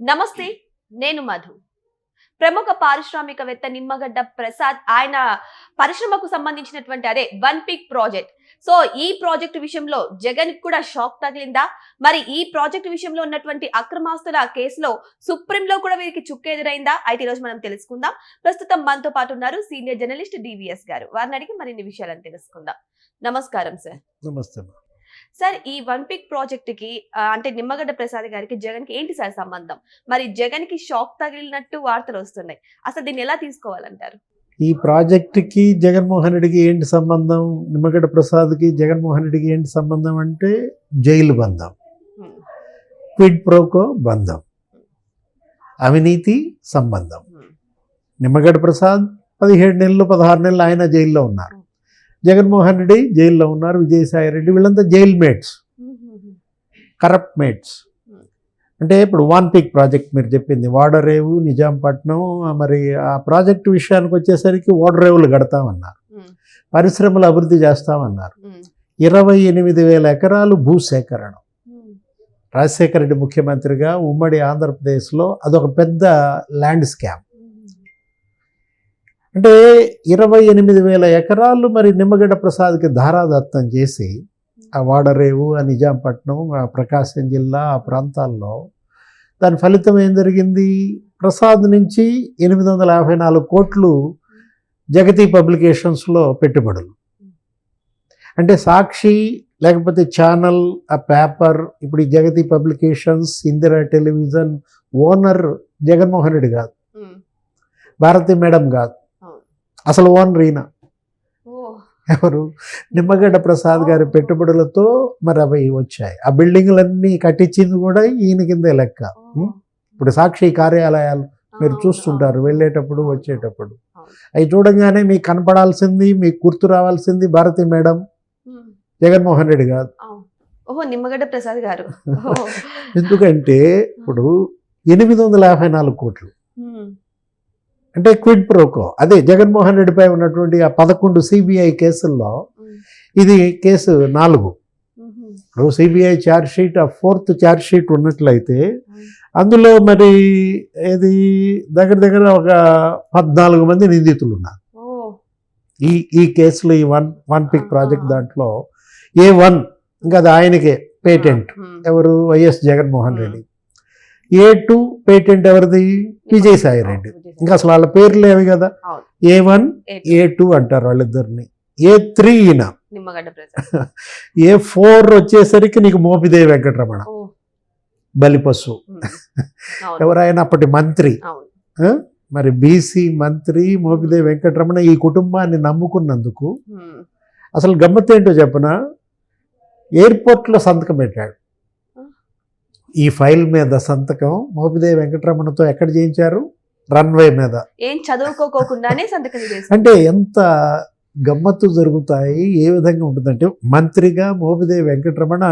నమస్తే, నేను మధు. ప్రముఖ పారిశ్రామికవేత్త నిమ్మగడ్డ ప్రసాద్ ఆయన పరిశ్రమకు సంబంధించినటువంటి వన్ పిక్ ప్రాజెక్ట్. సో ఈ ప్రాజెక్ట్ విషయంలో జగన్ కూడా షాక్ తగిలిందా? మరి ఈ ప్రాజెక్ట్ విషయంలో ఉన్నటువంటి అక్రమాస్తుల కేసులో సుప్రీంలో కూడా వీరికి చుక్క ఎదురైందా? అయితే ఈ రోజు మనం తెలుసుకుందాం. ప్రస్తుతం మనతో పాటు ఉన్నారు సీనియర్ జర్నలిస్ట్ డివిఎస్ గారు. వారిని అడిగి మరిన్ని విషయాలను తెలుసుకుందాం. నమస్కారం సార్. నమస్తే సార్, ఈ వన్ పిక్ ప్రాజెక్ట్ కి అంటే నిమ్మగడ్డ ప్రసాద్ గారికి జగన్ కి ఏంటి సార్ సంబంధం? మరి జగన్ కి షాక్ తగిలినట్టు వార్తలు వస్తున్నాయి. అసలు దీన్ని ఎలా తీసుకోవాలంటారు? ఈ ప్రాజెక్టుకి జగన్మోహన్ రెడ్డికి ఏంటి సంబంధం? నిమ్మగడ్డ ప్రసాద్కి జగన్మోహన్ రెడ్డికి ఏంటి సంబంధం అంటే జైలు బంధం, క్విడ్ ప్రోకో బంధం, అవినీతి సంబంధం. నిమ్మగడ్డ ప్రసాద్ 17 నెలలు 16 నెలలు ఆయన జైల్లో ఉన్నారు. జగన్మోహన్ రెడ్డి జైల్లో ఉన్నారు. విజయసాయి రెడ్డి వీళ్ళంతా జైల్ మేట్స్, కరప్ట్ మేట్స్. అంటే ఇప్పుడు వన్ పిక్ ప్రాజెక్ట్ మీరు చెప్పింది ఓడరేవు, నిజాంపట్నం. మరి ఆ ప్రాజెక్టు విషయానికి వచ్చేసరికి ఓడరేవులు కడతామన్నారు, పరిశ్రమలు అభివృద్ధి చేస్తామన్నారు. 28,000 ఎకరాలు భూసేకరణ. రాజశేఖర రెడ్డి ముఖ్యమంత్రిగా ఉమ్మడి ఆంధ్రప్రదేశ్లో అదొక పెద్ద ల్యాండ్ స్కామ్. అంటే 28,000 ఎకరాలు మరి నిమ్మగడ్డ ప్రసాద్కి ధారాదత్తం చేసి ఆ వాడరేవు, ఆ నిజాంపట్నం, ఆ ప్రకాశం జిల్లా, ఆ ప్రాంతాల్లో దాని ఫలితం ఏం జరిగింది? ప్రసాద్ నుంచి 854 కోట్లు జగతి పబ్లికేషన్స్లో పెట్టుబడులు. అంటే సాక్షి లేకపోతే ఛానల్, ఆ పేపర్, ఇప్పుడు ఈ Jagati publications, Indira television owner Jaganmohan Reddy కాదు, భారతి మేడం కాదు, అసలు ఓనర్ ఈయన. ఎవరు? నిమ్మగడ్డ ప్రసాద్ గారి పెట్టుబడులతో మరి అవి వచ్చాయి. ఆ బిల్డింగ్లన్నీ కట్టించింది కూడా ఈయన కిందే లెక్క. ఇప్పుడు సాక్షి కార్యాలయాలు మీరు చూస్తుంటారు వెళ్ళేటప్పుడు వచ్చేటప్పుడు. అవి చూడంగానే మీకు కనపడాల్సింది, మీకు గుర్తు రావాల్సింది భారతి మేడం, జగన్మోహన్ రెడ్డి కాదు. ఓహో, నిమ్మగడ్డ ప్రసాద్ గారు. ఎందుకంటే ఇప్పుడు 854 కోట్లు అంటే క్విడ్ ప్రోకో. అదే జగన్మోహన్ రెడ్డిపై ఉన్నటువంటి ఆ 11 సిబిఐ కేసుల్లో ఇది కేసు 4. ఇప్పుడు సిబిఐ ఛార్జ్ షీట్, ఆ 4th ఛార్జ్ షీట్ ఉన్నట్లయితే అందులో మరి ఇది దగ్గర ఒక 14 మంది నిందితులు ఉన్నారు ఈ కేసులో. ఈ వన్ పిక్ ప్రాజెక్ట్ దాంట్లో A1 ఇంకా అది ఆయనకే పేటెంట్. ఎవరు? YS Jaganmohan Reddy. A2 patent ఎవరిది? విజయసాయి రెడ్డి. ఇంకా అసలు వాళ్ళ పేర్లు లేవి కదా. A1 A2 అంటారు వాళ్ళిద్దరిని. A3 ఈయన. A4 వచ్చేసరికి నీకు మోపిదేవి వెంకటరమణ, బలిపశు. ఎవరైనా అప్పటి మంత్రి, మరి బీసీ మంత్రి మోపిదేవి వెంకటరమణ ఈ కుటుంబాన్ని నమ్ముకున్నందుకు అసలు గమ్మత్ ఏంటో చెప్పనా? ఎయిర్పోర్ట్లో సంతకం పెట్టాడు. ఈ ఫైల్ మీద సంతకం మోపిదేవి వెంకటరమణతో ఎక్కడ చేయించారు? రన్వే మీద. ఏం చదువుకోకుండానే సంతకం చేశారు. అంటే ఎంత గమ్మత్తు జరుగుతాయి, ఏ విధంగా ఉంటుందంటే మంత్రిగా మోపిదేవి వెంకటరమణ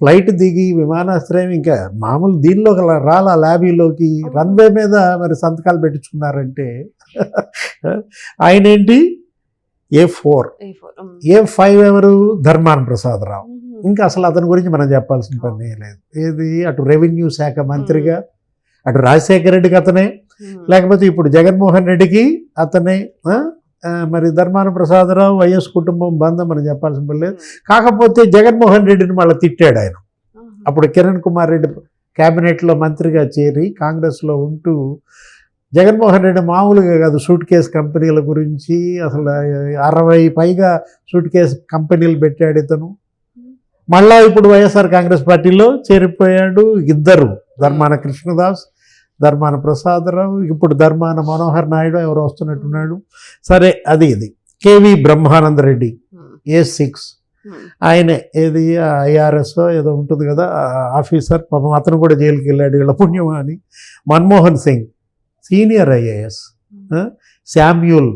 ఫ్లైట్ దిగి విమానాశ్రయం ఇంకా మామూలు దీనిలోకి రాలా ల్యాబీలోకి, రన్వే మీద మరి సంతకాలు పెట్టించుకున్నారంటే ఆయన ఏంటి? A4. A5 ఎవరు? ధర్మాన ప్రసాదరావు. ఇంకా అసలు అతని గురించి మనం చెప్పాల్సిన పని లేదు. ఏది అటు రెవెన్యూ శాఖ మంత్రిగా, అటు రాజశేఖర రెడ్డికి అతనే, లేకపోతే ఇప్పుడు జగన్మోహన్ రెడ్డికి అతనే. మరి ధర్మాన ప్రసాదరావు వైఎస్ కుటుంబం బంధం మనం చెప్పాల్సిన పని లేదు. కాకపోతే జగన్మోహన్ రెడ్డిని మళ్ళీ తిట్టాడు ఆయన. అప్పుడు కిరణ్ కుమార్ రెడ్డి క్యాబినెట్లో మంత్రిగా చేరి కాంగ్రెస్లో ఉంటూ జగన్మోహన్ రెడ్డి మామూలుగా కాదు సూట్ కేస్ కంపెనీల గురించి అసలు 60 పైగా సూట్ కేస్ కంపెనీలు పెట్టాడు ఇతను. మళ్ళా ఇప్పుడు వైఎస్ఆర్ కాంగ్రెస్ పార్టీలో చేరిపోయాడు. ఇద్దరు, ధర్మాన కృష్ణదాస్, ధర్మాన ప్రసాదరావు, ఇప్పుడు ధర్మాన మనోహర్ నాయుడు ఎవరు వస్తున్నట్టున్నాడు. సరే, అది ఇది కేవి బ్రహ్మానంద రెడ్డి A6 ఆయనే. ఏది IRS ఏదో ఉంటుంది కదా ఆఫీసర్, పాపం అతను కూడా జైలుకి వెళ్ళాడు వీళ్ళ పుణ్యమా అని. Manmohan Singh senior IAS, Samuel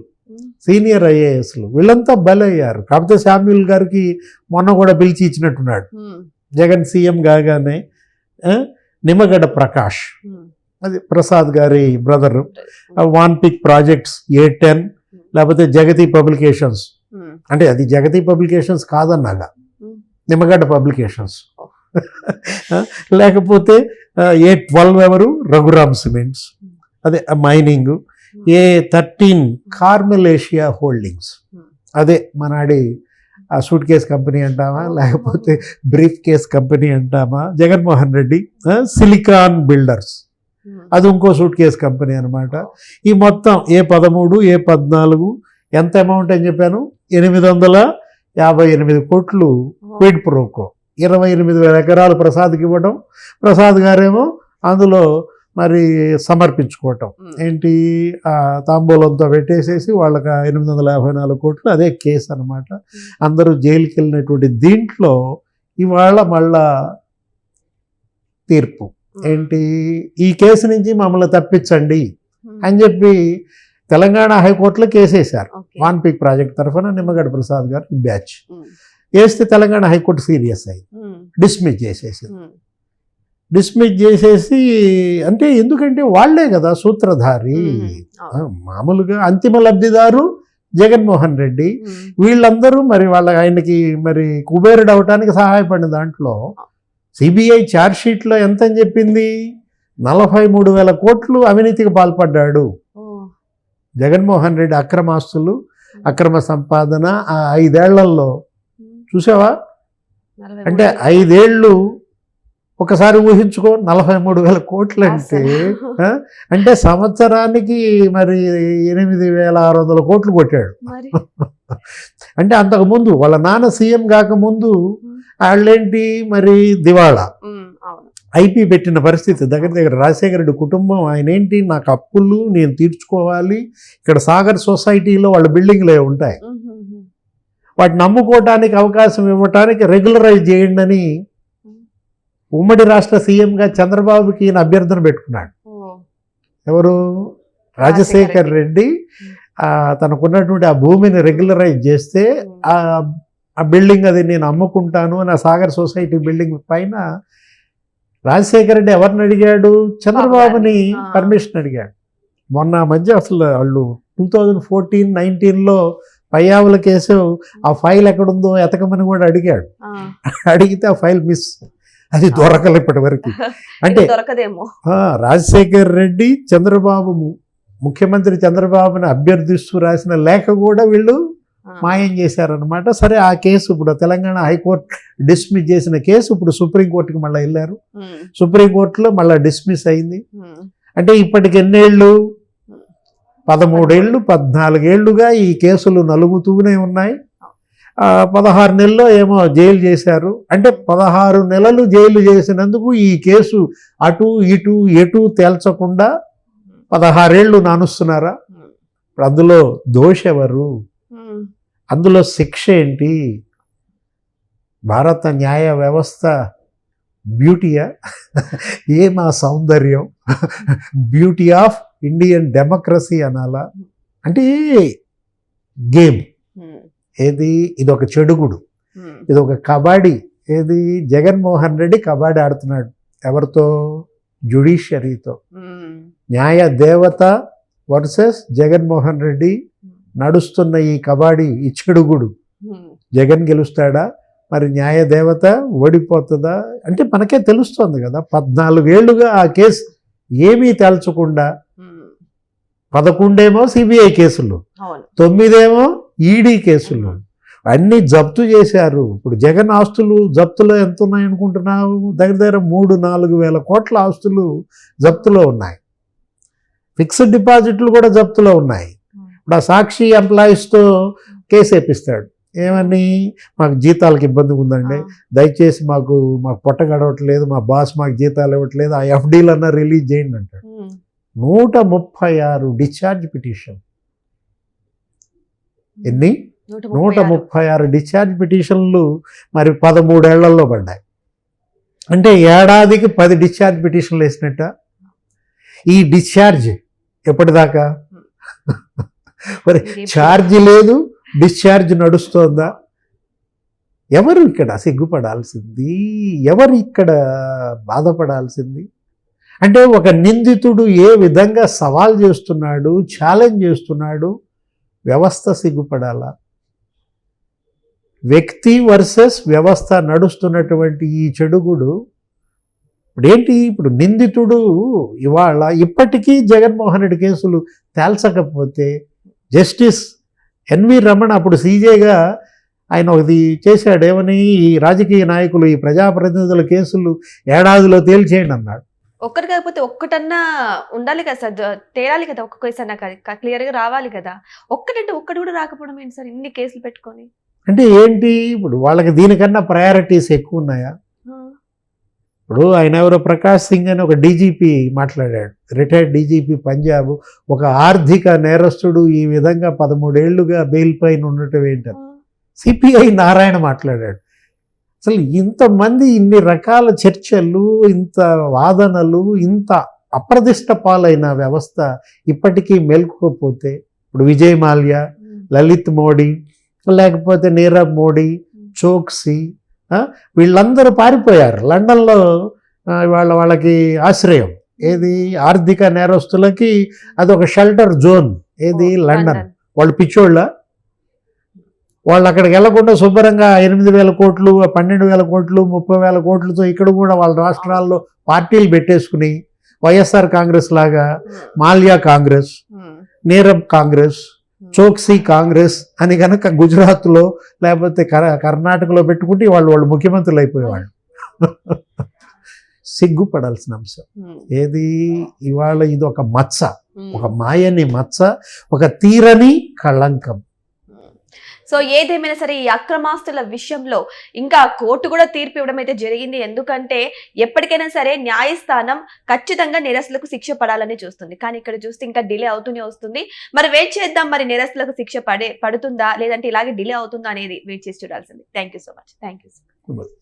senior IASలు, వీళ్ళంతా బలయ్యారు. కాకపోతే శామ్యూల్ గారికి మొన్న కూడా పిలిచి ఇచ్చినట్టున్నాడు జగన్ సీఎం కాగానే. నిమ్మగడ్డ ప్రకాష్, అది ప్రసాద్ గారి brother. One pick projects A10 లేకపోతే జగతి పబ్లికేషన్స్. అంటే అది జగతి పబ్లికేషన్స్ కాదన్నాగా, నిమ్మగడ్డ పబ్లికేషన్స్. లేకపోతే A12 ఎవరు? రఘురామ్ సిమెంట్స్, అదే mining. A13 Carmel Asia holdings, అదే మనాడి ఆ సూట్ కేస్ కంపెనీ అంటామా, లేకపోతే బ్రీఫ్ కేస్ కంపెనీ అంటామా. జగన్మోహన్ రెడ్డి సిలికాన్ బిల్డర్స్, అది ఇంకో సూట్ కేస్ కంపెనీ అనమాట. ఈ మొత్తం A13 A14 ఎంత అమౌంట్ అని చెప్పాను? 858 కోట్లు క్విడ్ ప్రోకో. 28,000 ఎకరాలు ప్రసాద్కి ఇవ్వడం, ప్రసాద్ గారేమో అందులో మరి సమర్పించుకోవటం ఏంటి, తాంబూలంతో పెట్టేసేసి వాళ్ళకి 854 కోట్లు, అదే కేసు అనమాట. అందరూ జైలుకి వెళ్ళినటువంటి దీంట్లో ఇవాళ మళ్ళా తీర్పు ఏంటి, ఈ కేసు నుంచి మమ్మల్ని తప్పించండి అని చెప్పి తెలంగాణ హైకోర్టులో కేసేశారు. వన్ పీక్ ప్రాజెక్ట్ తరఫున నిమ్మగడ్డ ప్రసాద్ గారు బ్యాచ్ వేస్తే తెలంగాణ హైకోర్టు సీరియస్ అయింది, డిస్మిస్ చేసేసి అంటే ఎందుకంటే వాళ్లే కదా సూత్రధారి. మామూలుగా అంతిమ లబ్ధిదారు జగన్మోహన్ రెడ్డి. వీళ్ళందరూ మరి ఆయనకి మరి కుబేరుడు అవటానికి సహాయపడిన దాంట్లో సిబిఐ ఛార్జ్ షీట్లో ఎంత అని చెప్పింది? 43,000 కోట్లు అవినీతికి పాల్పడ్డాడు జగన్మోహన్ రెడ్డి. అక్రమాస్తులు, అక్రమ సంపాదన ఆ 5 ఏళ్లలో చూసావా? అంటే 5 ఏళ్ళు ఒకసారి ఊహించుకో, 43,000 కోట్లు అంటే సంవత్సరానికి మరి 8,600 కోట్లు కొట్టాడు. అంటే అంతకుముందు వాళ్ళ నాన్న సీఎం కాకముందు వాళ్ళేంటి మరి దివాళా ఐపీ పెట్టిన పరిస్థితి. దగ్గర రాజశేఖర రెడ్డి కుటుంబం ఆయన ఏంటి, నాకు అప్పులు నేను తీర్చుకోవాలి, ఇక్కడ సాగర్ సొసైటీలో వాళ్ళ బిల్డింగ్లే ఉంటాయి, వాటిని నమ్ముకోవటానికి అవకాశం ఇవ్వటానికి రెగ్యులరైజ్ చేయండి అని ఉమ్మడి రాష్ట్ర సీఎంగా చంద్రబాబుకి ఈయన అభ్యర్థన పెట్టుకున్నాడు. ఎవరు? రాజశేఖర్ రెడ్డి తనకున్నటువంటి ఆ భూమిని రెగ్యులరైజ్ చేస్తే ఆ బిల్డింగ్ అది నేను అమ్ముకుంటాను అని ఆ సాగర్ సొసైటీ బిల్డింగ్ పైన రాజశేఖర రెడ్డి ఎవరిని అడిగాడు? చంద్రబాబుని పర్మిషన్ అడిగాడు. మొన్న మధ్య అసలు వాళ్ళు 2014-19లో పయ్యావుల కేసు ఆ ఫైల్ ఎక్కడుందో ఎతకమని కూడా అడిగాడు. అడిగితే ఆ ఫైల్ మిస్, అది దొరకలే ఇప్పటి వరకు. అంటే దొరకదేమో. రాజశేఖర్ రెడ్డి చంద్రబాబు ముఖ్యమంత్రి చంద్రబాబుని అభ్యర్థిస్తూ రాసిన లేఖ కూడా వీళ్ళు మాయం చేశారనమాట. సరే, ఆ కేసు ఇప్పుడు తెలంగాణ హైకోర్టు డిస్మిస్ చేసిన కేసు ఇప్పుడు సుప్రీంకోర్టుకి మళ్ళీ వెళ్ళారు. సుప్రీంకోర్టులో మళ్ళీ డిస్మిస్ అయింది. అంటే ఇప్పటికి ఎన్నేళ్ళు? 13 ఏళ్ళు 14 ఏళ్లుగా ఈ కేసులు నలుగుతూనే ఉన్నాయి. 16 నెలల్లో ఏమో జైలు చేశారు. అంటే 16 నెలలు జైలు చేసినందుకు ఈ కేసు అటు ఇటు ఎటు తేల్చకుండా 16 ఏళ్ళు నానుస్తున్నారా? ఇప్పుడు అందులో దోషి ఎవరు? అందులో శిక్ష ఏంటి? భారత న్యాయ వ్యవస్థ బ్యూటీయా? ఏమా సౌందర్యం? బ్యూటీ ఆఫ్ ఇండియన్ డెమోక్రసీ అనాలా? అంటే గేమ్ ఏది? ఇదొక చెడుగుడు, ఇదొక కబడ్డీ. ఏది? జగన్మోహన్ రెడ్డి కబడ్డీ ఆడుతున్నాడు. ఎవరితో? జ్యుడిషియరీతో. న్యాయ దేవత వర్సెస్ జగన్మోహన్ రెడ్డి నడుస్తున్న ఈ కబడ్డీ, ఈ చెడుగుడు. జగన్ గెలుస్తాడా? మరి న్యాయ దేవత ఓడిపోతుందా? అంటే మనకే తెలుస్తోంది కదా. 14 ఏళ్లుగా ఆ కేసు ఏమీ తేల్చకుండా 11 ఏమో సిబిఐ కేసులు, 9 ఏమో ఈడీ కేసులు, అన్నీ జప్తు చేశారు. ఇప్పుడు జగన్ ఆస్తులు జప్తులో ఎంత ఉన్నాయి అనుకుంటున్నావు? దగ్గర 3-4 వేల కోట్ల ఆస్తులు జప్తులో ఉన్నాయి. ఫిక్స్డ్ డిపాజిట్లు కూడా జప్తులో ఉన్నాయి. ఇప్పుడు ఆ సాక్షి ఎంప్లాయీస్తో కేసు వేపిస్తాడు. ఏమని? మాకు జీతాలకు ఇబ్బంది ఉందండి, దయచేసి మాకు పొట్ట గడవట్లేదు, మా బాస్ మాకు జీతాలు ఇవ్వట్లేదు, ఆ ఎఫ్డీలన్నా రిలీజ్ చేయండి అంటాడు. 136 డిశ్చార్జ్ పిటిషన్. ఎన్ని? 136 డిశ్చార్జ్ పిటిషన్లు మరి 13 ఏళ్లలో పడ్డాయి. అంటే ఏడాదికి 10 డిశ్చార్జ్ పిటిషన్లు వేసినట్ట. ఈ డిశ్చార్జ్ ఎప్పటిదాకా? మరి ఛార్జ్ లేదు, డిశ్చార్జ్ నడుస్తోందా? ఎవరు ఇక్కడ సిగ్గుపడాల్సింది? ఎవరు ఇక్కడ బాధపడాల్సింది? అంటే ఒక నిందితుడు ఏ విధంగా సవాల్ చేస్తున్నాడు, ఛాలెంజ్ చేస్తున్నాడు, వ్యవస్థ సిగ్గుపడాలా? వ్యక్తి వర్సెస్ వ్యవస్థ నడుస్తున్నటువంటి ఈ చెడుగుడు ఇప్పుడు ఏంటి, ఇప్పుడు నిందితుడు ఇవాళ ఇప్పటికీ జగన్మోహన్ రెడ్డి కేసులు తేల్చకపోతే జస్టిస్ ఎన్వి రమణ అప్పుడు సీజేగా ఆయన ఒకటి చేశాడు, ఏమని ఈ రాజకీయ నాయకులు ఈ ప్రజాప్రతినిధుల కేసులు ఏడాదిలో తేల్చేయండి అన్నాడు. ఒక్కటి కాకపోతే ఒక్కటన్నా ఉండాలి కదా సార్, తేలాలి కదా, ఒక్క కేసు అన్నా క్లియర్ గా రావాలి కదా. ఒక్కటంటే ఒక్కటి కూడా రాకపోవడం ఏంటి సార్, ఇన్ని కేసులు పెట్టుకొని? అంటే ఏంటి, ఇప్పుడు వాళ్ళకి దీనికన్నా ప్రయారిటీస్ ఎక్కువ ఉన్నాయా? ఇప్పుడు ఆయన ఎవరో ప్రకాష్ సింగ్ అని ఒక డీజీపీ మాట్లాడాడు, రిటైర్డ్ డీజీపీ పంజాబ్, ఒక ఆర్థిక నేరస్తుడు ఈ విధంగా 13 ఏళ్లుగా బెయిల్ పైన ఉండటం ఏంటని. సిపిఐ నారాయణ మాట్లాడాడు. అసలు ఇంతమంది ఇన్ని రకాల చర్చలు, ఇంత వాదనలు, ఇంత అప్రదిష్ట పాలైన వ్యవస్థ ఇప్పటికీ మేల్కోకపోతే, ఇప్పుడు విజయ్ మాల్యా, లలిత్ మోడీ, లేకపోతే నీరవ్ మోడీ, చోక్సీ, వీళ్ళందరూ పారిపోయారు లండన్లో. వాళ్ళకి ఆశ్రయం ఏది, ఆర్థిక నేరస్తులకి అదొక షెల్టర్ జోన్ ఏది, లండన్. వాళ్ళు పిచ్చోళ్ళ, వాళ్ళు అక్కడికి వెళ్లకుండా శుభ్రంగా 8,000 కోట్లు, 12,000 కోట్లు, 30,000 కోట్లతో ఇక్కడ కూడా వాళ్ళ రాష్ట్రాల్లో పార్టీలు పెట్టేసుకుని, వైఎస్ఆర్ కాంగ్రెస్ లాగా మాల్యా కాంగ్రెస్, నీరబ్ కాంగ్రెస్, చోక్సీ కాంగ్రెస్ అని కనుక గుజరాత్లో లేకపోతే కర్ణాటకలో పెట్టుకుంటే వాళ్ళు ముఖ్యమంత్రులు అయిపోయేవాళ్ళు. సిగ్గుపడాల్సిన అంశం ఏది, ఇవాళ ఇది ఒక మచ్చ, ఒక మాయని మచ్చ, ఒక తీరని కళంకం. సో ఏదేమైనా సరే ఈ అక్రమాస్తుల విషయంలో ఇంకా కోర్టు కూడా తీర్పు ఇవ్వడం అయితే జరిగింది. ఎందుకంటే ఎప్పటికైనా సరే న్యాయస్థానం ఖచ్చితంగా నేరస్తులకు శిక్ష పడాలని చూస్తుంది. కానీ ఇక్కడ చూస్తే ఇంకా డిలే అవుతూనే వస్తుంది. మరి వెయిట్ చేద్దాం, మరి నేరస్తులకు శిక్ష పడుతుందా లేదంటే ఇలాగే డిలే అవుతుందా అనేది వెయిట్ చేసి చూడాల్సింది. Thank you so much. Thank you.